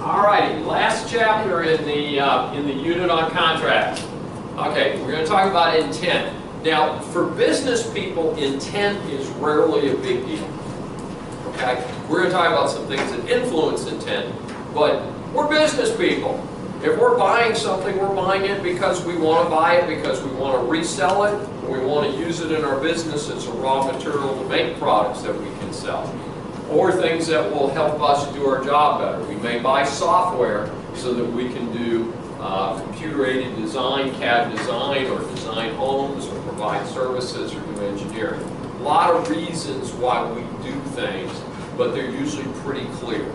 Alrighty, last chapter in the unit on contracts. Okay, we're going to talk about intent. Now, for business people, intent is rarely a big deal. Okay, we're going to talk about some things that influence intent, but we're business people. If we're buying something, we're buying it because we want to buy it, because we want to resell it, or we want to use it in our business as a raw material to make products that we can sell, or things that will help us do our job better. We may buy software so that we can do computer-aided design, CAD design, or design homes, or provide services, or do engineering. A lot of reasons why we do things, but they're usually pretty clear.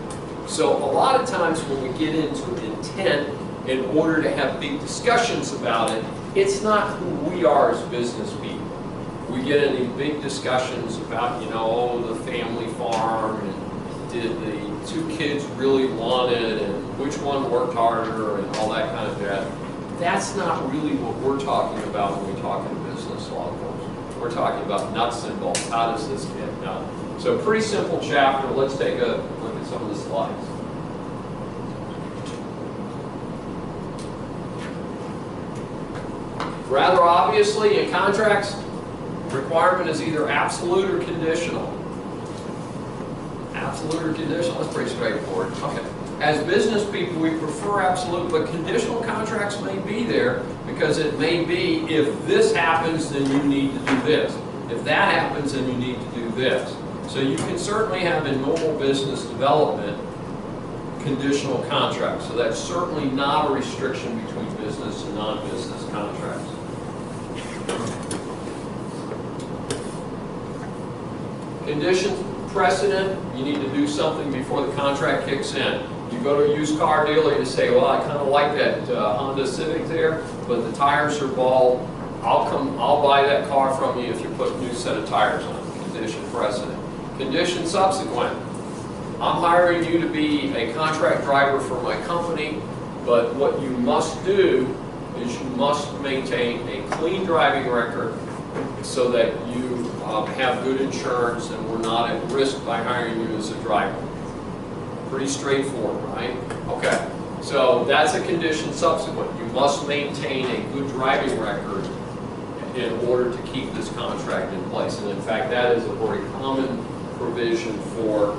So a lot of times when we get into intent, in order to have big discussions about it, it's not who we are as business people. We get in these big discussions about, you know, oh, the family farm, and did the two kids really want it, and which one worked harder, and all that kind of jazz. That's not really what we're talking about when we talk in business law course. We're talking about nuts and bolts. How does this get done? So pretty simple chapter. Let's take a look at some of the slides. Rather obviously, in contracts, requirement is either absolute or conditional. Absolute or conditional, that's pretty straightforward. Okay. As business people, we prefer absolute, but conditional contracts may be there because it may be if this happens, then you need to do this. If that happens, then you need to do this. So you can certainly have in normal business development conditional contracts. So that's certainly not a restriction between business and non-business contracts. Condition precedent, you need to do something before the contract kicks in. You go to a used car dealer, you say, well, I kind of like that Honda Civic there, but the tires are bald. I'll buy that car from you if you put a new set of tires on. Condition precedent. Condition subsequent. I'm hiring you to be a contract driver for my company, but what you must do is you must maintain a clean driving record so that you have good insurance and we're not at risk by hiring you as a driver. Pretty straightforward, right? Okay, so that's a condition subsequent. You must maintain a good driving record in order to keep this contract in place. And in fact, that is a very common provision for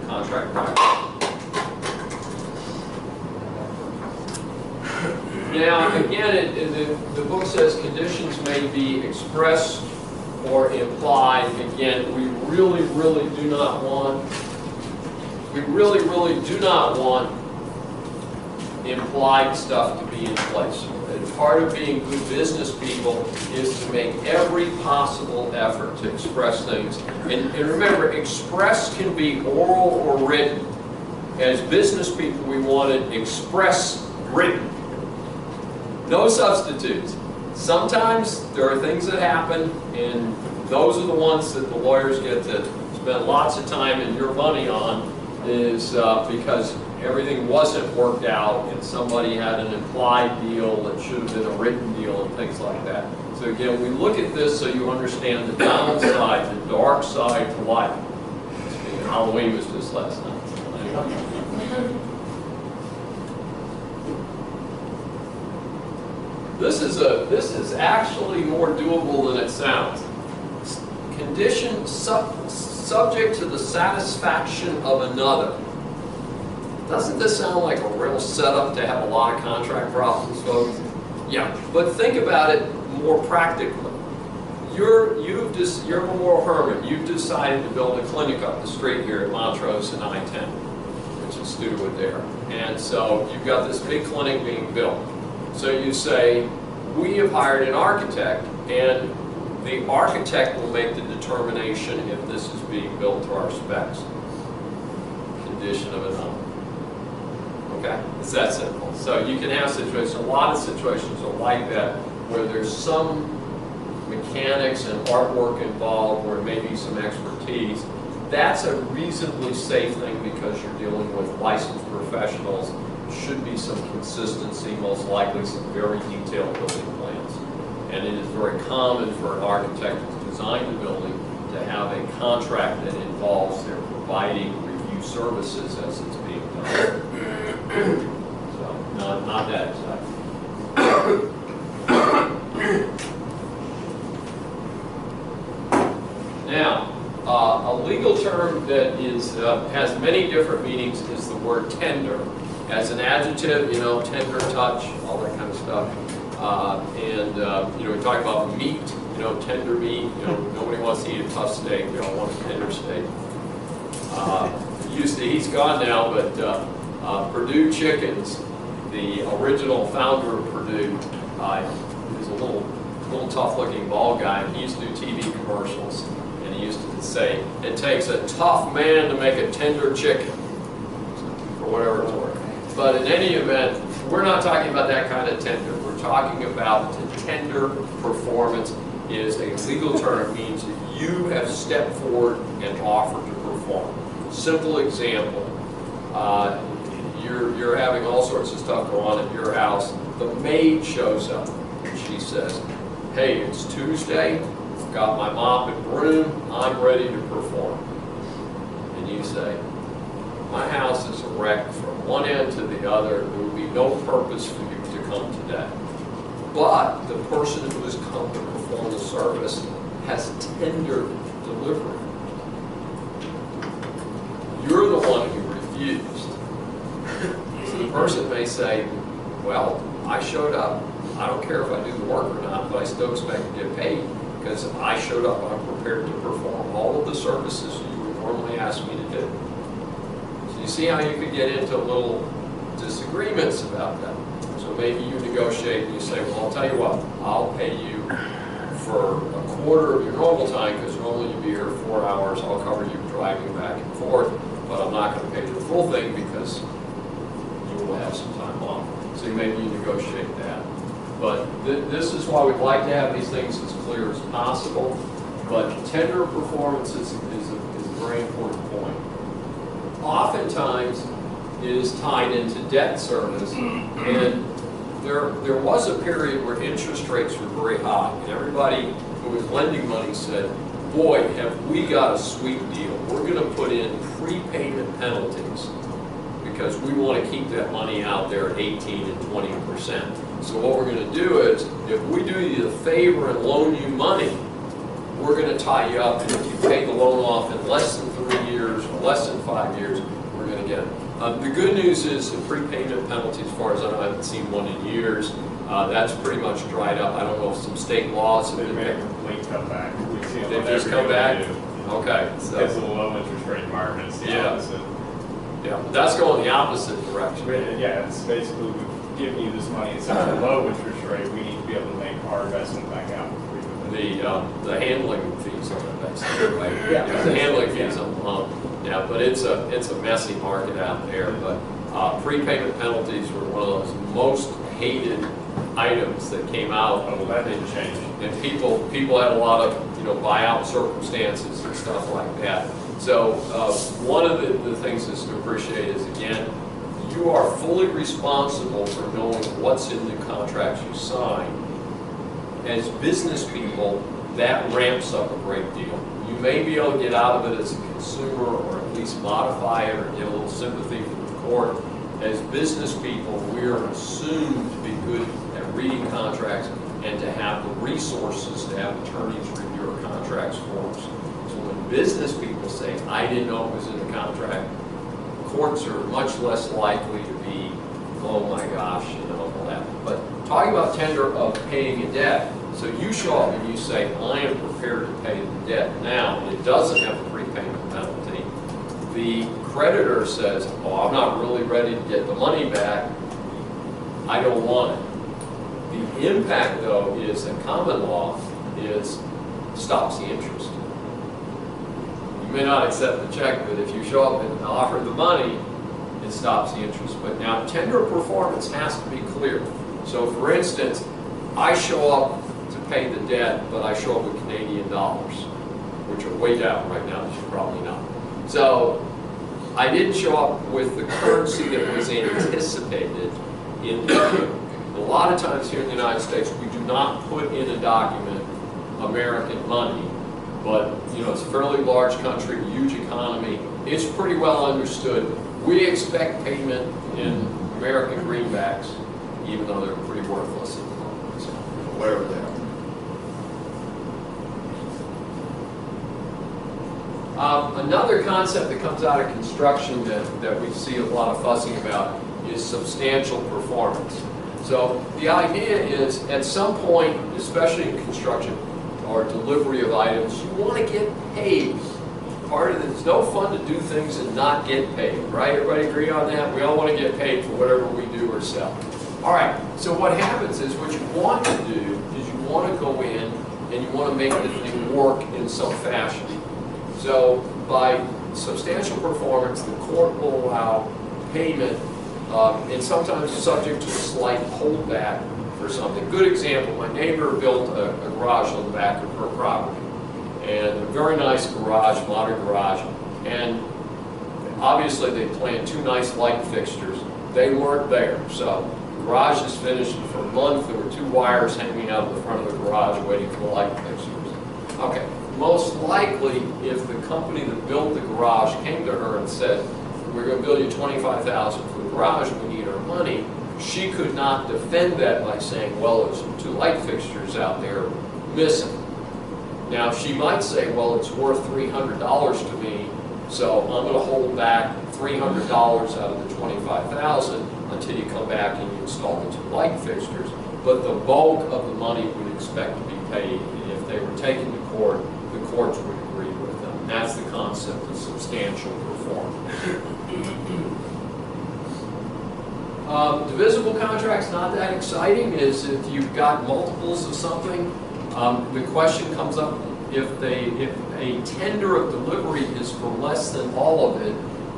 contract drivers. Now, again, the book says conditions may be expressed or implied. Again, we really do not want implied stuff to be in place. And part of being good business people is to make every possible effort to express things. And remember, express can be oral or written. As business people, we want it express written. No substitutes. Sometimes there are things that happen, and those are the ones that the lawyers get to spend lots of time and your money on, is because everything wasn't worked out and somebody had an implied deal that should have been a written deal and things like that. So again, we look at this so you understand the downside, the dark side to life. Halloween was just last night. This is actually more doable than it sounds. Condition subject to the satisfaction of another. Doesn't this sound like a real setup to have a lot of contract problems, folks? Yeah, but think about it more practically. You're Memorial Hermann. You've decided to build a clinic up the street here at Montrose and I-10, which is Studewood there. And so you've got this big clinic being built. So you say, we have hired an architect, and the architect will make the determination if this is being built to our specs. Condition of another. Okay? It's that simple. So you can have situations, a lot of situations are like that, where there's some mechanics and artwork involved, where maybe some expertise. That's a reasonably safe thing because you're dealing with licensed professionals. Should be some consistency, most likely some very detailed building plans. And it is very common for an architect to design the building to have a contract that involves their providing review services as it's being done. that is has many different meanings is the word tender. As an adjective, you know, tender touch, all that kind of stuff. You know, we talk about meat, you know, tender meat. You know, nobody wants to eat a tough steak. They all want a tender steak. He's gone now, but Purdue Chickens, the original founder of Purdue, is a little tough-looking bald guy, and he used to do TV commercials, and he used to say, "It takes a tough man to make a tender chicken," for whatever it's worth. But in any event, we're not talking about that kind of tender. We're talking about tender performance is a legal term. It means that you have stepped forward and offered to perform. Simple example, you're having all sorts of stuff go on at your house. The maid shows up and she says, "Hey, it's Tuesday, I've got my mop and broom, I'm ready to perform." And you say, "My house is a wreck from one end to the other. There would be no purpose for you to come today." But the person who has come to perform the service has tendered delivery. You're the one who refused. So the person may say, "Well, I showed up. I don't care if I do the work or not, but I still expect to get paid because I showed up. I'm prepared to perform all of the services you would normally ask me to do." So you see how you could get into little disagreements about that. So maybe you negotiate and you say, "Well, I'll tell you what, I'll pay you for a quarter of your normal time because normally you'd be here 4 hours. I'll cover you driving back and forth, but I'm not going to pay you the full thing because you will have some time off." So maybe you negotiate that. But this is why we'd like to have these things as clear as possible. But tender performance is a very important point. Oftentimes, it is tied into debt service, and there was a period where interest rates were very high, and everybody who was lending money said, "Boy, have we got a sweet deal. We're going to put in prepayment penalties because we want to keep that money out there at 18 and 20%. So what we're going to do is, if we do you the favor and loan you money, we're going to tie you up, and if you pay the loan off in less than 3 years or less than 5 years, we're going to get it." The good news is the prepayment penalty, as far as I know, I haven't seen one in years. That's pretty much dried up. I don't know if some state laws have been there. They come back. We see them They've just come back? Okay. So, it's a low interest rate environment. It's the opposite. Yeah, that's going the opposite direction. Yeah, it's basically we've given you this money. It's such a low interest rate. We need to be able to make our investment back out. The handling fees on it, that's the right. Yeah, the handling fees on the loan. Yeah, but it's a messy market out there. But prepayment penalties were one of those most hated items that came out. Oh, well, that didn't change. And people had a lot of buyout circumstances and stuff like that. So one of the things that's to appreciate is, again, you are fully responsible for knowing what's in the contracts you sign. As business people, that ramps up a great deal. You may be able to get out of it as a consumer, or at least modify it, or get a little sympathy from the court. As business people, we are assumed to be good at reading contracts and to have the resources to have attorneys review our contracts for us. So when business people say, "I didn't know it was in the contract," courts are much less likely to be, "Oh my gosh," all that. But talking about tender of paying a debt, so you show up and you say, "I am prepared to pay the debt now," and it doesn't have a prepayment penalty. The creditor says, "Oh, I'm not really ready to get the money back. I don't want it." The impact, though, is that common law stops the interest. You may not accept the check, but if you show up and offer the money, it stops the interest. But now, tender performance has to be clear. So, for instance, I show up to pay the debt, but I show up with Canadian dollars, which are way down right now, as you probably know. So, I didn't show up with the currency that was anticipated in the deal. A lot of times here in the United States, we do not put in a document American money, but it's a fairly large country, huge economy. It's pretty well understood. We expect payment in American greenbacks, even though they're pretty worthless at the moment, so whatever they Another concept that comes out of construction that we see a lot of fussing about is substantial performance. So the idea is, at some point, especially in construction or delivery of items, you want to get paid. Part of it, it's no fun to do things and not get paid, right? Everybody agree on that? We all want to get paid for whatever we do or sell. All right, so what happens is, what you want to do is you want to go in and you want to make the thing work in some fashion. So by substantial performance, the court will allow payment, and sometimes subject to a slight holdback for something. Good example, my neighbor built a garage on the back of her property. And a very nice garage, modern garage. And obviously they planned 2 nice light fixtures. They weren't there. So the garage is finished, and for a month there were 2 wires hanging out the front of the garage waiting for the light fixtures. Okay, most likely if the company that built the garage came to her and said, we're going to build you $25,000 for the garage, we need our money, she could not defend that by saying, well, there's 2 light fixtures out there missing. Now, she might say, well, it's worth $300 to me, so I'm going to hold back $300 out of the $25,000 until you come back and you install the 2 light fixtures. But the bulk of the money would expect to be paid, and if they were taken to court, the courts would agree with them. That's the concept of substantial performance. Divisible contracts, not that exciting, is if you've got multiples of something. The question comes up, if a tender of delivery is for less than all of it,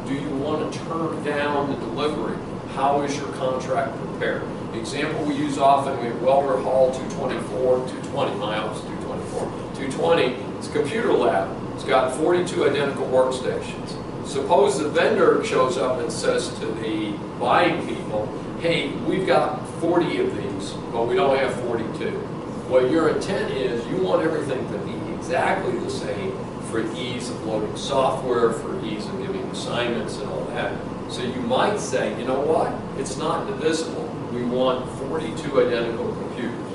do you want to turn down the delivery? How is your contract prepared? The example we use often, we have Welder Hall 224, 220, my office 224. 220, it's a computer lab. It's got 42 identical workstations. Suppose the vendor shows up and says to the buying people, hey, we've got 40 of these, but we don't have 42. Well, your intent is you want everything to be exactly the same for ease of loading software, for ease of giving assignments and all that. So you might say, you know what, it's not divisible. We want 42 identical computers.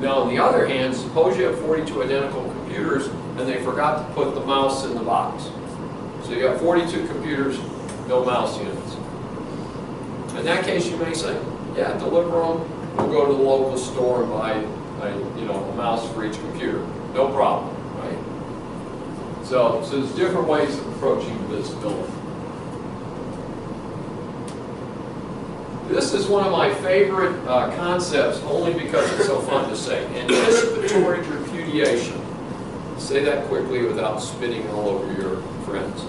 Now, on the other hand, suppose you have 42 identical computers and they forgot to put the mouse in the box. So you got 42 computers, no mouse units. In that case, you may say, yeah, deliver them. We'll go to the local store and buy a mouse for each computer. No problem, right? So there's different ways of approaching divisibility. This is one of my favorite concepts, only because it's so fun to say. Anticipatory repudiation. Say that quickly without spitting all over your friends.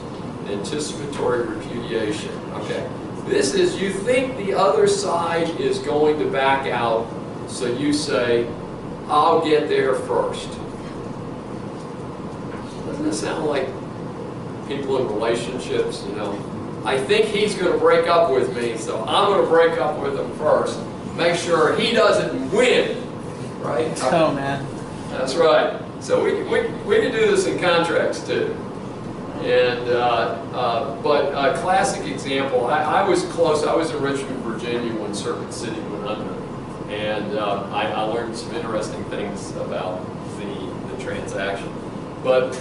Anticipatory repudiation. Okay. This is, you think the other side is going to back out, so you say, I'll get there first. Doesn't it sound like people in relationships, you know? I think he's going to break up with me, so I'm going to break up with him first. Make sure he doesn't win, right? Oh, man. That's right. So we can do this in contracts too. And but a classic example, I was close. I was in Richmond, Virginia when Circuit City went under, and I learned some interesting things about the transaction. But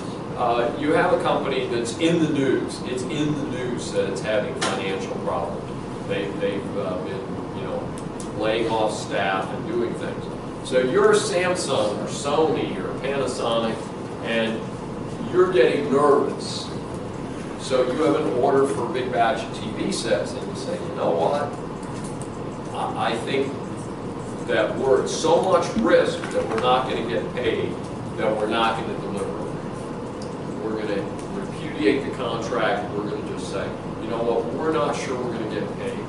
you have a company that's in the news. It's in the news that it's having financial problems. They've been laying off staff and doing things. So you're Samsung or Sony or Panasonic, and you're getting nervous. So you have an order for a big batch of TV sets, and you say, you know what? I think that we're at so much risk that we're not going to get paid, that we're not going to deliver. We're going to repudiate the contract. We're going to just say, you know what? We're not sure we're going to get paid.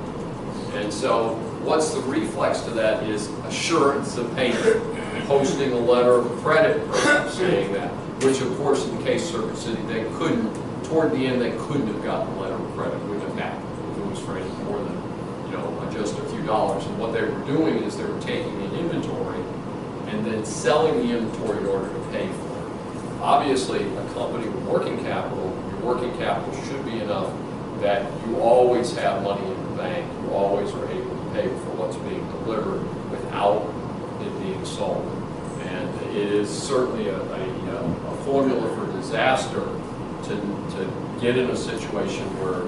And so what's the reflex to that is assurance of payment, posting a letter of credit perhaps saying that, which of course in the case of Circuit City, they couldn't, toward the end they couldn't have gotten a letter of credit, wouldn't have happened if it was for any more than, just a few dollars. And what they were doing is they were taking the inventory and then selling the inventory in order to pay for it. Obviously, a company with working capital, your working capital should be enough that you always have money in the bank, you always are able to pay for what's being delivered without it being sold. And it is certainly a formula for disaster get in a situation where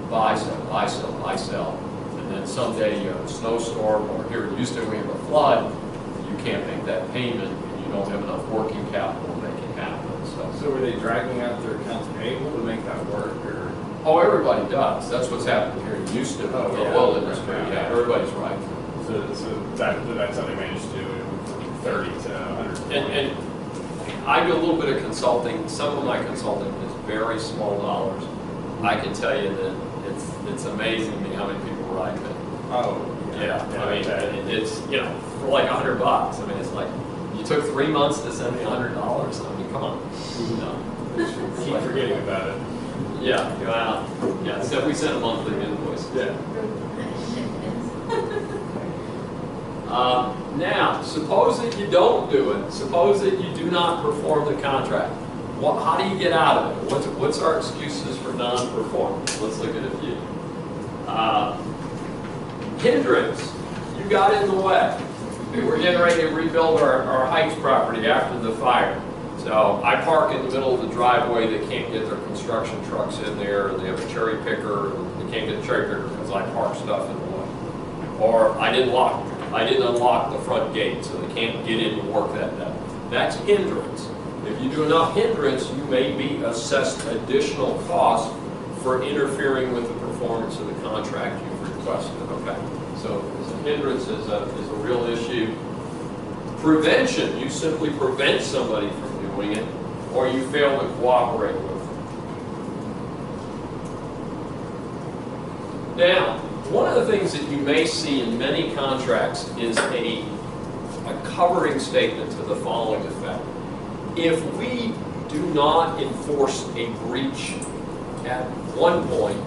buy, sell, buy, sell, buy, sell, and then someday you have a snowstorm, or here in Houston we have a flood, you can't make that payment, and you don't have enough working capital to make it happen. So were they dragging out their accounts payable to make that work, or? Oh, everybody does. That's what's happening here in Houston. Oh, The yeah. oil industry, Right. yeah, everybody's right. So that's how they managed to do it, from 30 to 100. And I do a little bit of consulting. Some of my consulting is very small dollars. I can tell you that it's amazing to me how many people write it. Oh, Yeah, I mean, it's, you know, for like $100. I mean, it's like, you took 3 months to send me $100. I mean, come on. No. Keep forgetting about it. Yeah, well, yeah, except we send a monthly invoice. Yeah. Now, suppose that you don't do it. Suppose that you do not perform the contract. How do you get out of it? What's our excuses for non-performance? Let's look at a few. Hindrance. You got in the way. We're getting ready to rebuild our Heights property after the fire. So I park in the middle of the driveway. They can't get their construction trucks in there. They have a cherry picker. They can't get a cherry picker because I park stuff in the way. Or I didn't unlock the front gate, so they can't get in and work that day. That's hindrance. If you do enough hindrance, you may be assessed additional costs for interfering with the performance of the contract you've requested. Okay, so hindrance is a real issue. Prevention, you simply prevent somebody from doing it, or you fail to cooperate with them. Now, one of the things that you may see in many contracts is a covering statement to the following effect. If we do not enforce a breach at one point,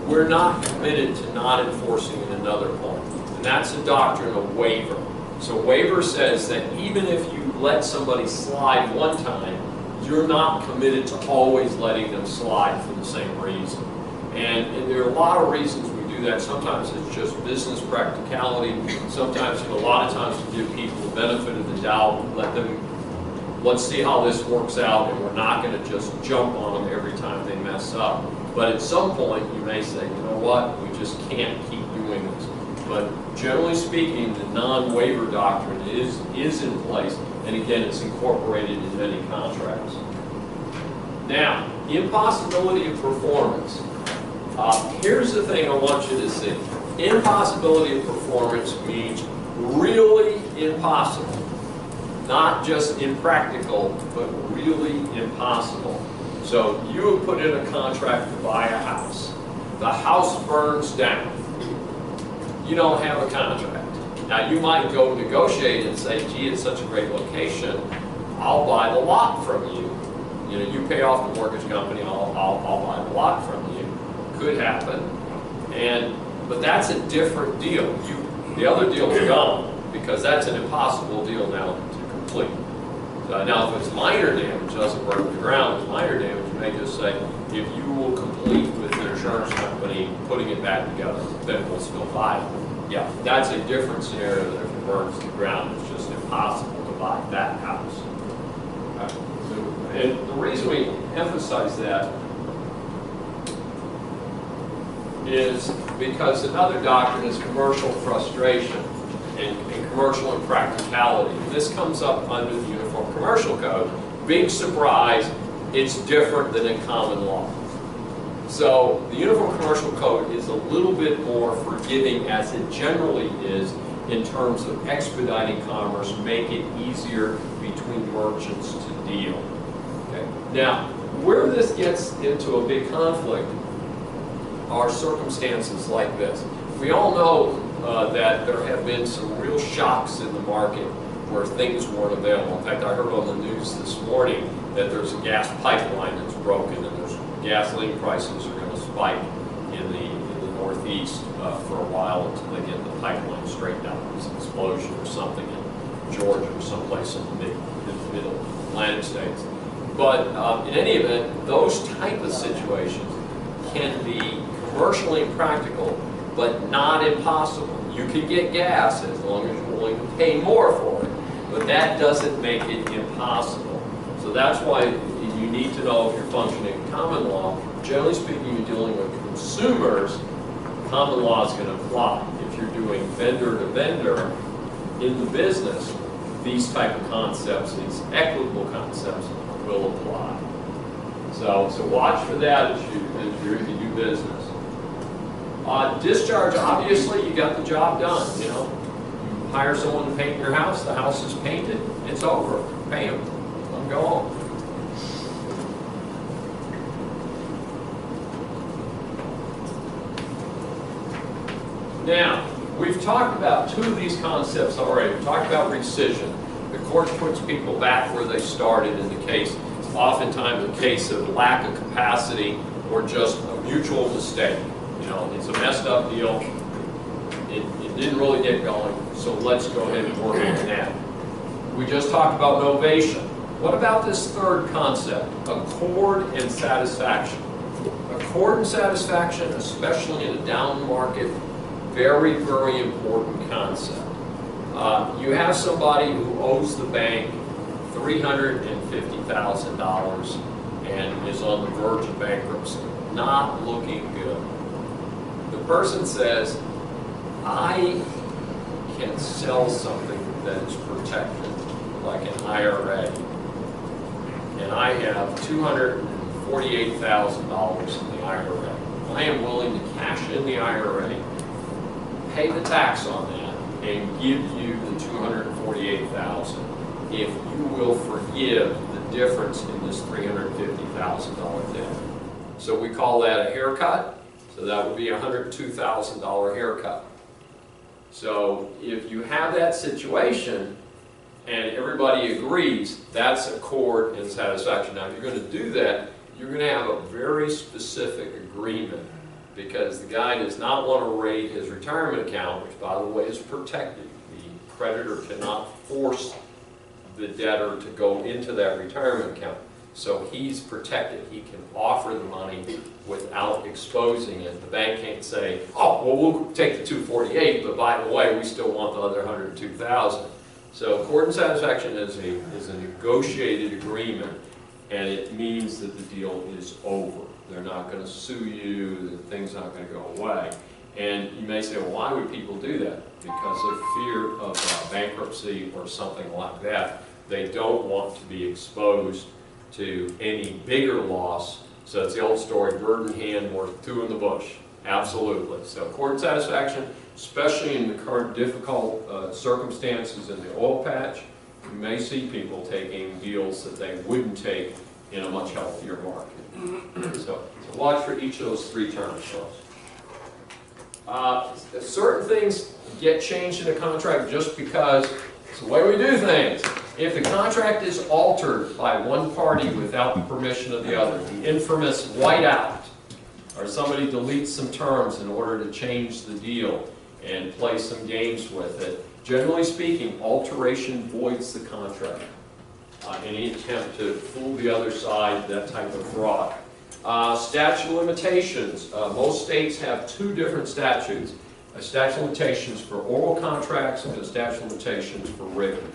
we're not committed to not enforcing at another point. And that's the doctrine of waiver. So waiver says that even if you let somebody slide one time, you're not committed to always letting them slide for the same reason. And there are a lot of reasons we do that. Sometimes it's just business practicality. Sometimes, a lot of times, we give people the benefit of the doubt, let's see how this works out, and we're not going to just jump on them every time they mess up. But at some point, you may say, you know what, we just can't keep doing this. But generally speaking, the non-waiver doctrine is in place, and again, it's incorporated in many contracts. Now, impossibility of performance. Here's the thing I want you to see. Impossibility of performance means really impossible. Not just impractical, but really impossible. So you have put in a contract to buy a house. The house burns down. You don't have a contract. Now you might go negotiate and say, gee, it's such a great location, I'll buy the lot from you. You know, you pay off the mortgage company, I'll buy the lot from you. Could happen. But that's a different deal. The other deal is gone because that's an impossible deal now to complete. Now, if it's minor damage, doesn't burn to the ground, it's minor damage, you may just say, if you will complete with the insurance company putting it back together, then we'll still buy it. Yeah, that's a different scenario than if it burns to the ground. It's just impossible to buy that house. And the reason we emphasize that is because another doctrine is commercial frustration and commercial impracticality. And this comes up under the Uniform Commercial Code. Big surprise, it's different than in common law. So the Uniform Commercial Code is a little bit more forgiving, as it generally is, in terms of expediting commerce, make it easier between merchants to deal. Okay. Now, where this gets into a big conflict are circumstances like this. We all know that there have been some real shocks in the market where things weren't available. In fact, I heard on the news this morning that there's a gas pipeline that's broken, and there's gasoline prices are going to spike in the Northeast for a while until they get the pipeline straightened out. There's an explosion or something in Georgia or someplace in the middle Atlantic states. But in any event, those type of situations can be commercially impractical, but not impossible. You can get gas as long as you're willing to pay more for it, but that doesn't make it impossible. So that's why you need to know if you're functioning in common law. Generally speaking, you're dealing with consumers, common law is going to apply. If you're doing vendor to vendor in the business, these type of concepts, these equitable concepts, will apply. So watch for that as you do business. Discharge, obviously, you got the job done. You know, you hire someone to paint your house. The house is painted. It's over. Pay them. Let them go home. Now, we've talked about two of these concepts already. We've talked about rescission. The court puts people back where they started in the case. It's oftentimes a case of lack of capacity or just a mutual mistake. You know, it's a messed up deal. It didn't really get going, so let's go ahead and work on that. We just talked about novation. What about this third concept, accord and satisfaction? Accord and satisfaction, especially in a down market, very, very important concept. You have somebody who owes the bank $350,000 and is on the verge of bankruptcy. Not looking good. The person says, I can sell something that is protected, like an IRA, and I have $248,000 in the IRA. I am willing to cash in the IRA, pay the tax on that, and give you the $248,000 if you will forgive the difference in this $350,000 debt. So we call that a haircut. So that would be a $102,000 haircut. So if you have that situation and everybody agrees, that's accord and satisfaction. Now, if you're going to do that, you're going to have a very specific agreement, because the guy does not want to raid his retirement account, which, by the way, is protected. The creditor cannot force the debtor to go into that retirement account. So he's protected. He can offer the money without exposing it. The bank can't say, oh, well, we'll take the 248, but by the way, we still want the other 102,000. So accord and satisfaction is a negotiated agreement, and it means that the deal is over. They're not going to sue you, the thing's not going to go away. And you may say, well, why would people do that? Because of fear of bankruptcy or something like that. They don't want to be exposed to any bigger loss. So it's the old story, bird in hand worth two in the bush. Absolutely. So accord and satisfaction, especially in the current difficult circumstances in the oil patch, you may see people taking deals that they wouldn't take in a much healthier market. So watch for each of those three terms, folks. Certain things get changed in a contract just because it's the way we do things. If the contract is altered by one party without the permission of the other, the infamous whiteout, or somebody deletes some terms in order to change the deal and play some games with it, generally speaking, alteration voids the contract. Any attempt to fool the other side, that type of fraud. Statute of limitations. Most states have two different statutes. A statute of limitations for oral contracts and a statute of limitations for written.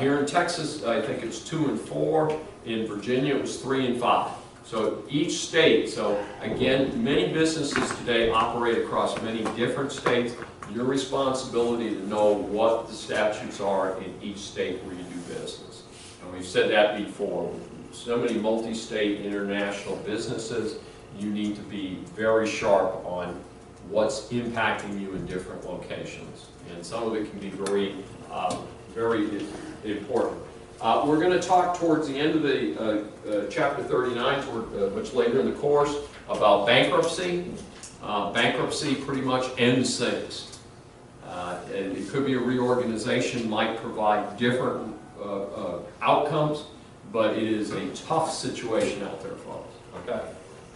Here in Texas, I think it's 2 and 4. In Virginia, it was 3 and 5. So each state, so again, many businesses today operate across many different states. Your responsibility to know what the statutes are in each state where you do business. And we've said that before. So many multi-state international businesses, you need to be very sharp on what's impacting you in different locations. And some of it can be very, very important. We're going to talk towards the end of the chapter 39, much later in the course, about bankruptcy. Bankruptcy pretty much ends things. And it could be a reorganization, might provide different outcomes, but it is a tough situation out there, folks. Okay?